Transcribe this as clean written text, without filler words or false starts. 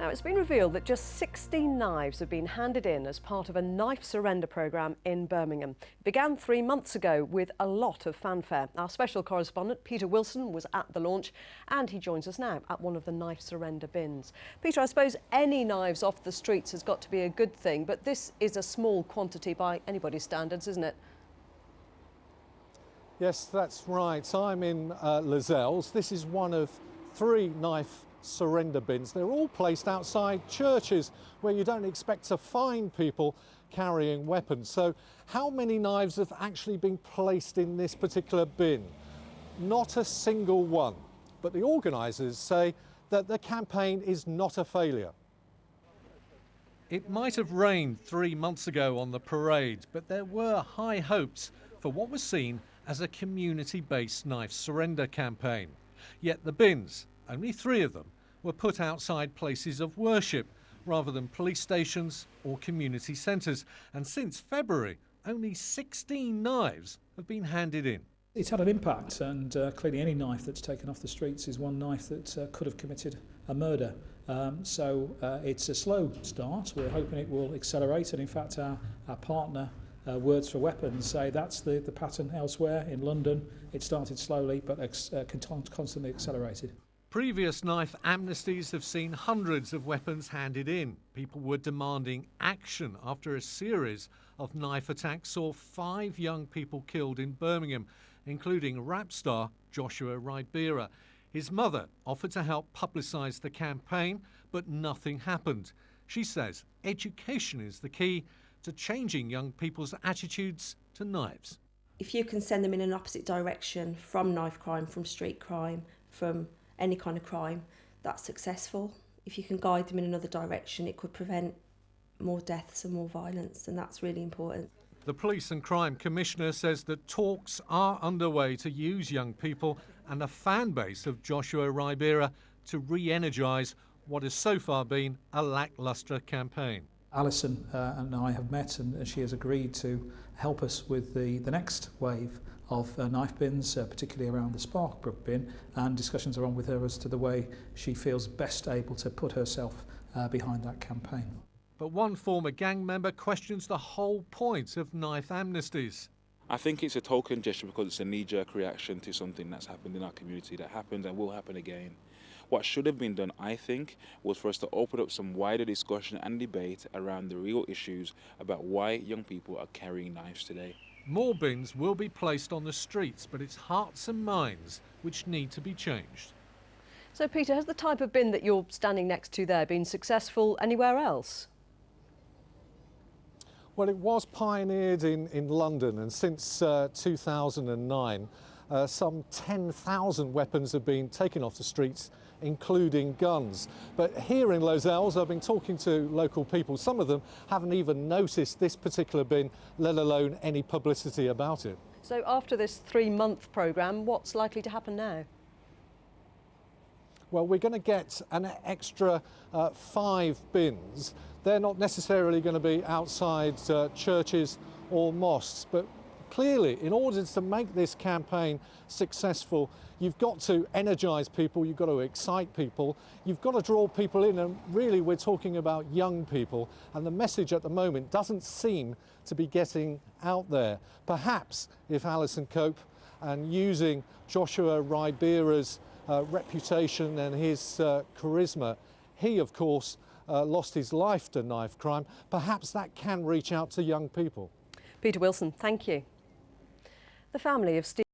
Now, it's been revealed that just 16 knives have been handed in as part of a knife surrender programme in Birmingham. It began 3 months ago with a lot of fanfare. Our special correspondent, Peter Wilson, was at the launch and he joins us now at one of the knife surrender bins. Peter, I suppose any knives off the streets has got to be a good thing, but this is a small quantity by anybody's standards, isn't it? Yes, that's right. I'm in Lozells. This is one of 3 knife surrender bins. They're all placed outside churches where you don't expect to find people carrying weapons. So how many knives have actually been placed in this particular bin? Not a single one. But the organisers say that the campaign is not a failure. It might have rained 3 months ago on the parade, but there were high hopes for what was seen as a community-based knife surrender campaign. Yet the bins, only 3 of them, were put outside places of worship rather than police stations or community centres. And since February, only 16 knives have been handed in. It's had an impact, and clearly any knife that's taken off the streets is one knife that could have committed a murder. So it's a slow start. We're hoping it will accelerate, and in fact our partner Words for Weapons say that's the pattern elsewhere. In London it started slowly but constantly accelerated. Previous knife amnesties have seen hundreds of weapons handed in. People were demanding action after a series of knife attacks saw 5 young people killed in Birmingham, including rap star Joshua Ribera. His mother offered to help publicise the campaign, but nothing happened. She says education is the key to changing young people's attitudes to knives. If you can send them in an opposite direction from knife crime, from street crime, from any kind of crime, that's successful. If you can guide them in another direction, it could prevent more deaths and more violence, and that's really important. The Police and Crime Commissioner says that talks are underway to use young people and a fan base of Joshua Ribera to re-energise what has so far been a lacklustre campaign. Alison and I have met, and she has agreed to help us with the next wave of knife bins, particularly around the Sparkbrook bin, and discussions are on with her as to the way she feels best able to put herself behind that campaign. But one former gang member questions the whole point of knife amnesties. I think it's a token gesture because it's a knee-jerk reaction to something that's happened in our community, that happened and will happen again. What should have been done, I think, was for us to open up some wider discussion and debate around the real issues about why young people are carrying knives today. More bins will be placed on the streets, but it's hearts and minds which need to be changed. So, Peter, has the type of bin that you're standing next to there been successful anywhere else? Well, it was pioneered in London, and since 2009, some 10,000 weapons have been taken off the streets, including guns. But here in Lozells, I've been talking to local people. Some of them haven't even noticed this particular bin, let alone any publicity about it. So after this 3-month programme, what's likely to happen now? Well, we're going to get an extra 5 bins. They're not necessarily going to be outside churches or mosques, but clearly, in order to make this campaign successful, you've got to energise people, you've got to excite people, you've got to draw people in, and really we're talking about young people, and the message at the moment doesn't seem to be getting out there. Perhaps if Alison Cope, and using Joshua Ribera's reputation and his charisma, he of course lost his life to knife crime, perhaps that can reach out to young people. Peter Wilson, thank you. The family of Steve